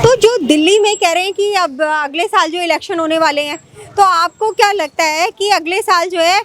तो जो दिल्ली में कह रहे हैं कि अब अगले साल जो इलेक्शन होने वाले हैं, तो आपको क्या लगता है कि अगले साल जो है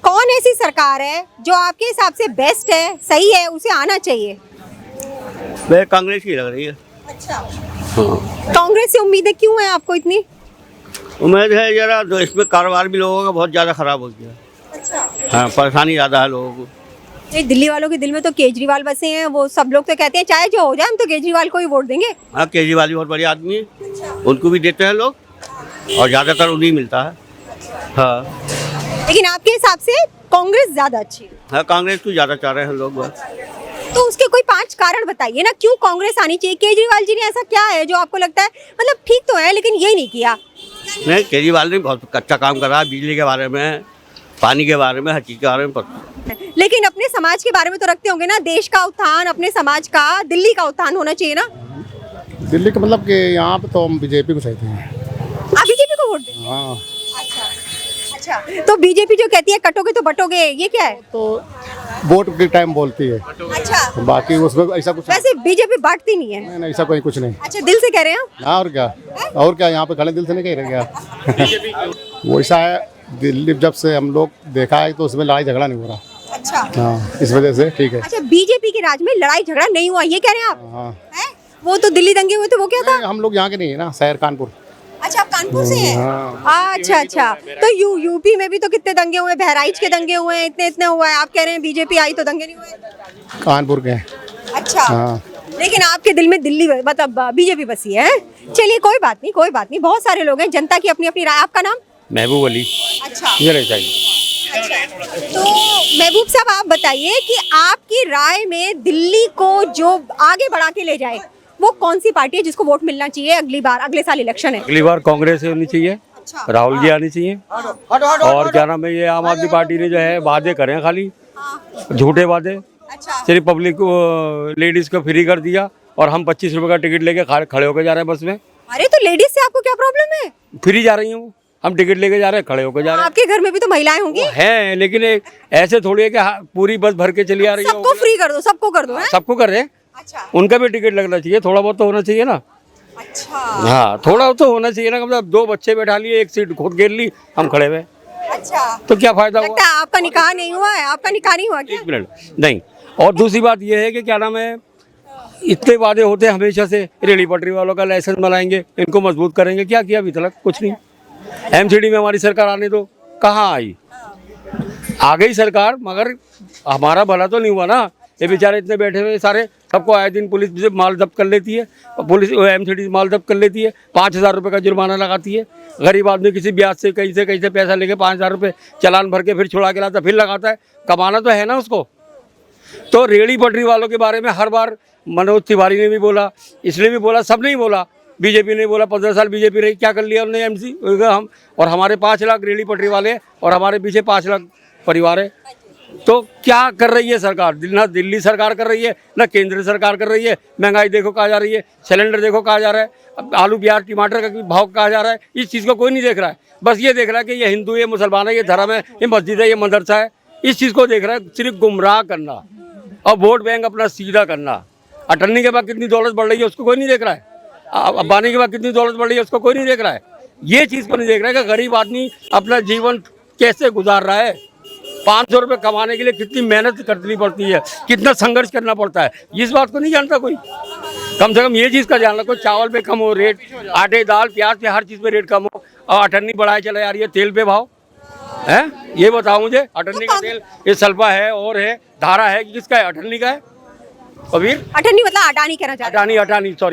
कौन ऐसी सरकार है जो आपके हिसाब से बेस्ट है, सही है, उसे आना चाहिए? वह कांग्रेस की लग रही है। अच्छा, हाँ। कांग्रेस से उम्मीदें क्यों हैं आपको इतनी? उम्मीद है जरा तो इसमें कारोबार भी लोगों का बहुत ज़्यादा खराब हो गया। अच्छा, हाँ, परेशानी ज़्यादा है लोगों को। ये दिल्ली वालों के दिल में तो केजरीवाल बसे हैं, वो सब लोग तो कहते हैं चाहे जो हो जाए हम तो केजरीवाल को ही वोट देंगे। हाँ, केजरीवाल भी बहुत बढ़िया आदमी है, उनको भी देते हैं लोग और ज़्यादातर उन्हीं मिलता है। हाँ लेकिन आपके हिसाब से कांग्रेस ज्यादा अच्छी है? हाँ, कांग्रेस को ज़्यादा चाह रहे हैं लोग बस। तो उसके कोई 5 कारण बताइए ना, क्यों कांग्रेस आनी चाहिए? केजरीवाल जी ने ऐसा क्या है जो आपको लगता है मतलब ठीक तो है लेकिन ये नहीं किया? नहीं, केजरीवाल ने बहुत अच्छा काम करा है, बिजली के बारे में, पानी के बारे में, हर चीज़ के बारे में पता। लेकिन अपने समाज के बारे में तो रखते होंगे ना, देश का उत्थान, अपने समाज का, दिल्ली का उत्थान होना चाहिए ना। दिल्ली का मतलब कि यहाँ पे तो हम बीजेपी को चाहते हैं। आप बीजेपी को वोट देंगे? हाँ, अच्छा, तो बीजेपी जो कहती है कटोगे तो बटोगे, ये क्या है? तो वोट के टाइम बोलती है, अच्छा, बाकी उसमें ऐसा कुछ वैसे बीजेपी बांटती नहीं है। नहीं, ऐसा कोई कुछ नहीं। अच्छा, दिल से कह रहे हैं आप? हाँ, और क्या यहाँ पे खड़े दिल से नहीं कह रहे क्या? वो ऐसा है, दिल्ली जब से हम लोग देखा है तो उसमें लड़ाई झगड़ा नहीं हो रहा। अच्छा, हाँ, इस वजह से ठीक है। अच्छा, बीजेपी के राज में लड़ाई झगड़ा नहीं हुआ, ये कह रहे हैं आप? हाँ, हैं? वो तो दिल्ली दंगे हुए थे, वो क्या था? नहीं, हम लोग यहाँ के नहीं है ना, शहर कानपुर। अच्छा, आप कानपुर से हैं? हाँ। अच्छा, तो यूपी में भी तो कितने दंगे हुए, बहराइच के दंगे हुए हैं, इतने हुआ है। आप कह रहे हैं बीजेपी आई तो दंगे नहीं हुए? कानपुर के। अच्छा, हाँ। लेकिन आपके दिल में दिल्ली मतलब बीजेपी बसी है? चलिए, कोई बात नहीं, बहुत सारे लोग हैं, जनता की अपनी अपनी राय। आपका नाम? महबूब अली। अच्छा, चाहिए। तो महबूब साहब आप बताइए कि आपकी राय में दिल्ली को जो आगे बढ़ा के ले जाए वो कौन सी पार्टी है जिसको वोट मिलना चाहिए अगली बार? अगले साल इलेक्शन है। अगली बार कांग्रेस होनी चाहिए, अच्छा, राहुल जी आनी चाहिए। और क्या नाम है, ये आम आदमी पार्टी ने जो है वादे करे हैं, खाली झूठे वादे। अच्छा, सिर्फ पब्लिक को, लेडीज को फ्री कर दिया और हम 25 रुपए का टिकट लेके खड़े होकर जा रहे हैं बस में। अरे तो लेडीज से आपको क्या प्रॉब्लम है? फ्री जा रही हूँ, हम टिकट लेके जा रहे हैं, खड़े होकर जा रहे हैं। आपके घर में भी तो महिलाएं होंगी? हैं, लेकिन ऐसे थोड़ी है कि पूरी बस भर के चली आ रही है। सबको फ्री कर दो, सबको कर दो, हैं? सबको कर रहे हैं, अच्छा, उनका भी टिकट लगना चाहिए, थोड़ा बहुत तो होना चाहिए ना। अच्छा, हाँ, थोड़ा तो होना चाहिए ना। मतलब 2 बच्चे बैठा लिए, एक सीट खुद घेर ली, हम खड़े हुए, अच्छा, तो क्या फायदा हुआ? लगता है आपका निकाह नहीं हुआ है? आपका निकाह नहीं हुआ क्या? 1 मिनट नहीं। और दूसरी बात यह है कि क्या नाम है, इतने वादे होते हैं हमेशा से, रेहड़ी पटरी वालों का लाइसेंस बनाएंगे, इनको मजबूत करेंगे, क्या किया अभी तक? कुछ नहीं। एमसीडी में हमारी सरकार आने दो, कहाँ आई? आ गई सरकार, मगर हमारा भला तो नहीं हुआ ना। ये बेचारे इतने बैठे हुए सारे, सबको आए दिन पुलिस से माल जब्त कर लेती है, पुलिस एमसीडी माल जब्त कर लेती है, 5,000 रुपये का जुर्माना लगाती है। गरीब आदमी किसी ब्याज से कहीं से पैसा लेके 5,000 रुपये चालान भर के फिर छुड़ा के लाता, फिर लगाता है। कमाना तो है ना उसको। तो रेहड़ी पटरी वालों के बारे में हर बार मनोज तिवारी ने भी बोला, इसने भी बोला, सब ने ही बोला, बीजेपी ने बोला 15 साल बीजेपी रही, क्या कर लिया उन्होंने? एमसी हम और हमारे 5 लाख रेहड़ी पटरी वाले और हमारे पीछे 5 लाख परिवार है। तो क्या कर रही है सरकार? ना दिल्ली सरकार कर रही है, ना केंद्र सरकार कर रही है। महंगाई देखो कहाँ जा रही है, सिलेंडर देखो कहाँ जा रहा है, अब आलू प्याज टमाटर का भाव कहाँ जा रहा है। इस चीज़ को कोई नहीं देख रहा है। बस ये देख रहा है कि ये हिंदू है, मुसलमान है, ये धर्म है, ये मस्जिद है, ये मदरसा है। इस चीज़ को देख रहा है, सिर्फ गुमराह करना और वोट बैंक अपना सीधा करना। अटर्नी के बाद कितनी दौलत बढ़ रही है उसको कोई नहीं देख रहा है। अंबानी के बाद कितनी दौलत बढ़ रही है उसको कोई नहीं देख रहा है। ये चीज़ को नहीं देख रहा है कि गरीब आदमी अपना जीवन कैसे गुजार रहा है। 500 रुपये कमाने के लिए कितनी मेहनत करनी पड़ती है, कितना संघर्ष करना पड़ता है, इस बात को नहीं जानता कोई। कम से कम ये चीज़ का जानना, कोई चावल पे कम हो रेट, आटे दाल प्याज पे हर चीज़ पे रेट कम हो, और अटर्नी बढ़ाए चले जा रही है, तेल पे भाव है। ये बताओ मुझे, अटर्नी का तेल ये सल्फा है और है, धारा है, किसका है? अटर्नी का है। कबीर अटर्नी मतलब अडानी कहना चाहते हैं?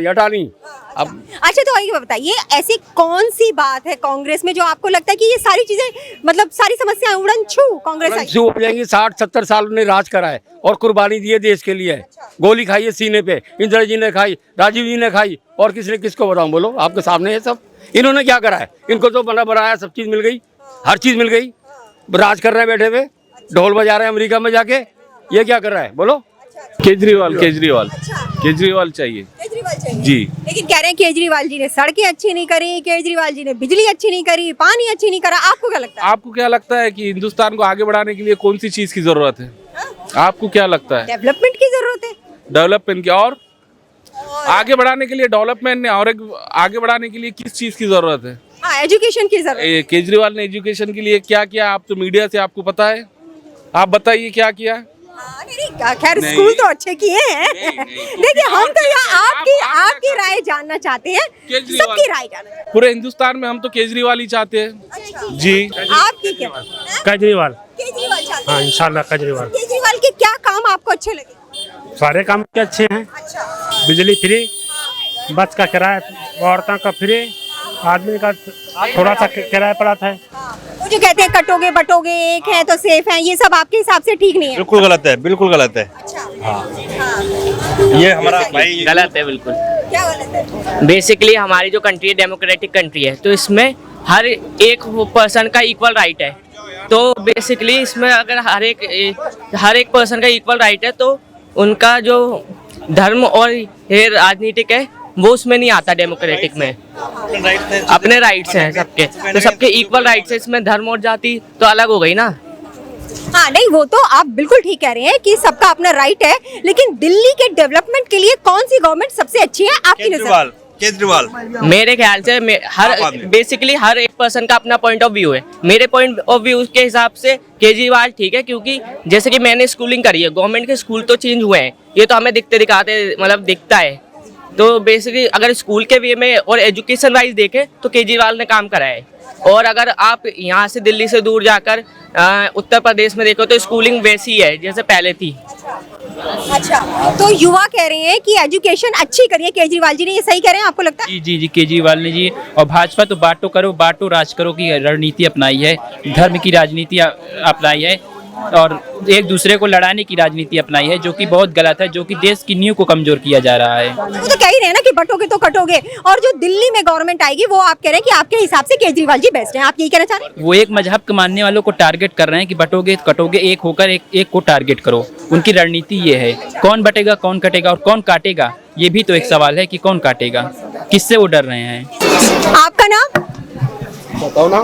अटानी। अब अच्छा, तो ये बताइए ऐसी कौन सी बात है कांग्रेस में जो आपको लगता है कि ये सारी चीजें मतलब सारी समस्याएं उड़न छू कांग्रेस आई? हो जाएंगी। 60-70 साल उन्होंने राज करा है और कुर्बानी दी है देश के लिए। गोली खाई है सीने पे, इंदिरा जी ने खाई, राजीव जी ने खाई, और किसने? किसको बताऊं? बोलो, आपके सामने है सब। इन्होंने क्या करा है? इनको तो बना बनाया, सब चीज मिल गई, हर चीज मिल गई, राज कर रहे हैं बैठे हुए, ढोल बजा रहे हैं अमेरिका में जाके। ये क्या कर रहा है? बोलो। केजरीवाल चाहिए जी। लेकिन कह रहे हैं केजरीवाल जी ने सड़कें अच्छी नहीं करी, केजरीवाल जी ने बिजली अच्छी नहीं करी, पानी अच्छी नहीं करा। आपको क्या लगता है? आपको क्या लगता है कि हिंदुस्तान को आगे बढ़ाने के लिए कौन सी चीज की जरूरत है? आपको क्या लगता है? डेवलपमेंट की जरूरत है। डेवलपमेंट की, और आगे बढ़ाने के लिए डेवलपमेंट ने और आगे बढ़ाने के लिए किस चीज की जरूरत है? हाँ, एजुकेशन की जरूरत। केजरीवाल ने एजुकेशन के लिए क्या किया? आप तो मीडिया से आपको पता है, आप बताइए क्या किया? नहीं, खैर स्कूल तो अच्छे किए हैं। देखिए हम तो यहाँ आपकी राय जानना चाहते हैं, सबकी राय जानना चाहते पूरे हिंदुस्तान में हम तो केजरीवाल ही चाहते हैं जी। हैं। आपकी क्या? केजरीवाल। केजरीवाल चाहते हाँ हैं। इंशाल्लाह केजरीवाल। केजरीवाल के क्या काम आपको अच्छे लगे? सारे काम के अच्छे हैं। अच्छा। बिजली फ्री, बस का किराया, औरतों का फ्री, आदमी का थोड़ा सा किराया पड़ा था। वो जो कहते हैं कटोगे बटोगे एक है तो सेफ है, ये सब आपके हिसाब से ठीक नहीं है? बिल्कुल गलत है, बिल्कुल गलत है। अच्छा। ये हमारा भाई गलत है बिल्कुल। क्या गलत है? बेसिकली हमारी जो कंट्री है डेमोक्रेटिक कंट्री है, तो इसमें हर एक पर्सन का इक्वल राइट है। तो बेसिकली इसमें अगर हर एक पर्सन का इक्वल राइट है तो उनका जो धर्म और ये राजनीतिक है वो उसमें नहीं आता। डेमोक्रेटिक में अपने राइट्स हैं सबके, तो सबके इक्वल राइट्स है। इसमें धर्म और जाति तो अलग हो गई ना। हाँ नहीं, वो तो आप बिल्कुल ठीक कह रहे हैं कि सबका अपना राइट है, लेकिन दिल्ली के डेवलपमेंट के लिए कौन सी गवर्नमेंट सबसे अच्छी है आपकी नजर? केजरीवाल मेरे ख्याल से बेसिकली हर एक पर्सन का अपना पॉइंट ऑफ व्यू है। मेरे पॉइंट ऑफ व्यू के हिसाब से केजरीवाल ठीक है, क्योंकि जैसे कि मैंने स्कूलिंग करी है, गवर्नमेंट के स्कूल तो चेंज हुए हैं, ये तो हमें दिखाते मतलब दिखता है। तो बेसिकली अगर स्कूल के वे में और एजुकेशन वाइज देखें तो केजरीवाल ने काम करा है। और अगर आप यहाँ से दिल्ली से दूर जाकर उत्तर प्रदेश में देखो तो स्कूलिंग वैसी है जैसे पहले थी। अच्छा, तो युवा कह रहे हैं कि एजुकेशन अच्छी करिए केजरीवाल जी ने, ये सही कह रहे हैं आपको लगता है? जी जी केजरीवाल ने जी। और भाजपा तो बांटो करो बांटो राज करो की रणनीति अपनाई है, धर्म की राजनीति अपनाई है और एक दूसरे को लड़ाने की राजनीति अपनाई है, जो कि बहुत गलत है, जो कि देश की नींव को कमजोर किया जा रहा है। वो तो कह ही रहे हैं ना कि बटोगे तो कटोगे, और जो दिल्ली में गवर्नमेंट आएगी वो आप कह रहे हैं कि आपके हिसाब से केजरीवाल जी बेस्ट हैं, आप यही कहना चाह रहे हैं? वो एक मजहब के मानने वालों को टारगेट कर रहे हैं कि बटोगे कटोगे, एक होकर एक को टारगेट करो। उनकी रणनीति ये है, कौन बटेगा कौन कटेगा और कौन काटेगा, ये भी तो एक सवाल है कि कौन काटेगा, किससे वो डर रहे हैं। आपका नाम बताओ ना।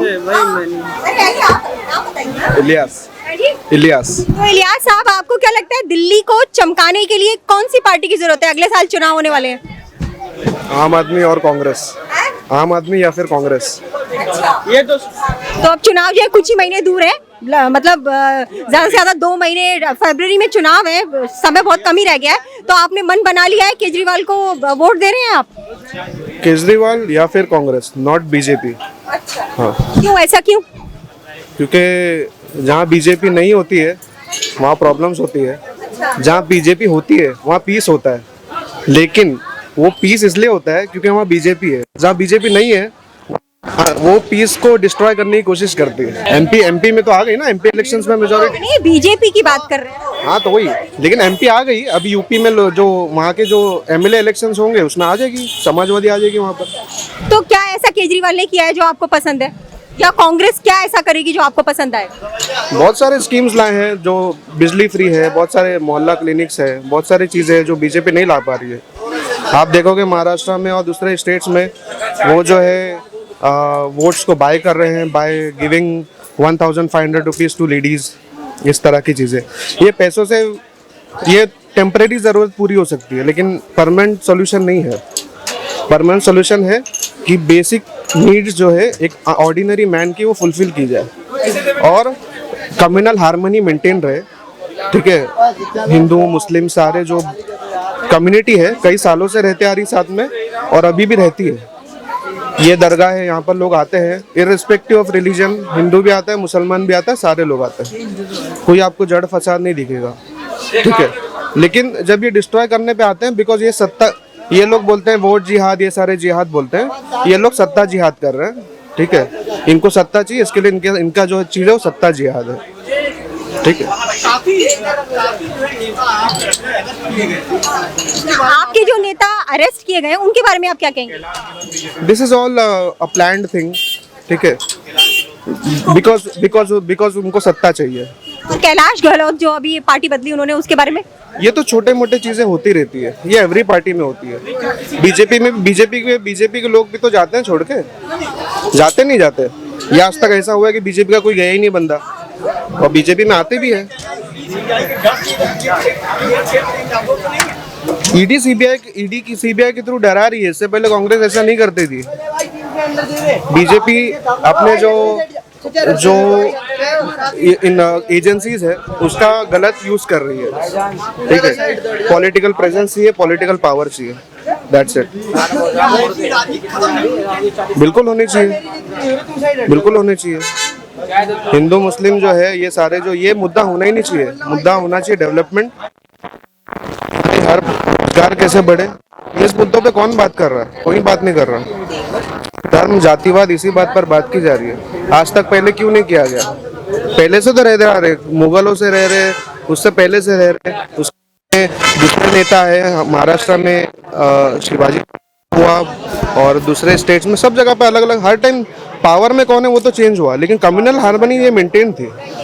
इलियास। इलियास। तो इलियास साहब, आपको क्या लगता है दिल्ली को चमकाने के लिए कौन सी पार्टी की जरूरत है? अगले साल चुनाव होने वाले हैं। आम आदमी और कांग्रेस। आम आदमी या फिर कांग्रेस। ये तो अब चुनाव जो है कुछ ही महीने दूर है, मतलब ज्यादा से ज्यादा 2 महीने, फरवरी में चुनाव है, समय बहुत कम ही रह गया है। तो आपने मन बना लिया है, केजरीवाल को वोट दे रहे हैं आप? केजरीवाल या फिर कांग्रेस, नॉट बीजेपी। अच्छा। हाँ। क्यों, ऐसा क्यों? क्योंकि जहाँ बीजेपी नहीं होती है वहाँ प्रॉब्लम्स होती है, जहाँ बीजेपी होती है वहाँ पीस होता है। लेकिन वो पीस इसलिए होता है क्योंकि वहाँ बीजेपी है। जहाँ बीजेपी नहीं है वो पीस को डिस्ट्रॉय करने की कोशिश करती है। एमपी में तो आ गई ना, एमपी इलेक्शंस में मेजॉरिटी। नहीं, बीजेपी की बात कर रहे हैं। हाँ तो वही, लेकिन एमपी आ गई। अभी यूपी में जो वहाँ के जो एमएलए इलेक्शंस होंगे उसमें आ जाएगी, समाजवादी आ जाएगी वहाँ पर। तो क्या ऐसा केजरीवाल ने किया है जो आपको पसंद है, या कांग्रेस क्या ऐसा करेगी जो आपको पसंद आए? बहुत सारे स्कीम्स लाए हैं, जो बिजली फ्री है, बहुत सारे मोहल्ला क्लिनिक्स है, बहुत सारी चीज़ें हैं जो बीजेपी नहीं ला पा रही है। आप देखोगे महाराष्ट्र में और दूसरे स्टेट्स में वो जो है वोट्स को बाय कर रहे हैं, by giving 1500 rupees to ladies, इस तरह की चीज़ें। ये पैसों से ये टेम्परेरी ज़रूरत पूरी हो सकती है, लेकिन परमानेंट सोल्यूशन नहीं है। परमानेंट सोल्यूशन है कि बेसिक नीड्स जो है एक ऑर्डिनरी मैन की वो फुलफिल की जाए और कम्युनल हार्मनी मेंटेन रहे। ठीक है, हिंदू मुस्लिम सारे जो कम्युनिटी है कई सालों से रहते आ रही साथ में और अभी भी रहती है। ये दरगाह है, यहाँ पर लोग आते हैं इर्रिस्पेक्टिव ऑफ रिलीजन। हिंदू भी आता है, मुसलमान भी आता है, सारे लोग आते हैं, कोई आपको जड़ फसाद नहीं दिखेगा। ठीक है, लेकिन जब ये डिस्ट्रॉय करने पे आते हैं, बिकॉज ये सत्ता, ये लोग बोलते हैं वोट जिहाद, ये सारे जिहाद बोलते हैं, ये लोग सत्ता जिहाद कर रहे हैं। ठीक है, इनको सत्ता चाहिए, इसके लिए इनका जो चीज़ है वो सत्ता जिहाद है। ठीक है, आपके जो नेता अरेस्ट किए गए उनके बारे में आप क्या कहेंगे? This is all a planned thing. ठीक है, बिकॉज उनको सत्ता चाहिए। और कैलाश गहलोत जो अभी पार्टी बदली उन्होंने, उसके बारे में? ये तो छोटे मोटे चीजें होती रहती है, ये एवरी पार्टी में होती है। बीजेपी के लोग भी तो जाते हैं छोड़ के, जाते नहीं जाते। ये आज तक ऐसा हुआ है कि बीजेपी का कोई गया ही नहीं बंदा, और बीजेपी में आते भी है। ईडी सीबीआई के थ्रू डरा रही है। इससे पहले कांग्रेस ऐसा नहीं करती थी। बीजेपी अपने जो इन एजेंसीज है उसका गलत यूज कर रही है। ठीक है, पॉलिटिकल प्रेजेंस चाहिए, पॉलिटिकल पावर चाहिए, दैट्स इट। बिल्कुल होनी चाहिए, बिल्कुल होनी चाहिए। हिंदू मुस्लिम जो है ये सारे जो ये मुद्दा होना ही नहीं चाहिए। मुद्दा होना चाहिए डेवलपमेंट, हर रोजगार कैसे बढ़े। इस मुद्दों पे कौन बात कर रहा है? कोई बात नहीं कर रहा। धर्म जातिवाद इसी बात पर बात की जा रही है। आज तक पहले क्यों नहीं किया गया? पहले से तो रह रहे, मुगलों से रह रहे, उससे पहले से रह रहे। उसमें दूसरे नेता है महाराष्ट्र में शिवाजी हुआ और दूसरे स्टेट्स में, सब जगह पे अलग अलग। हर टाइम पावर में कौन है वो तो चेंज हुआ, लेकिन कम्युनल हार्मनी ये मेंटेन थी।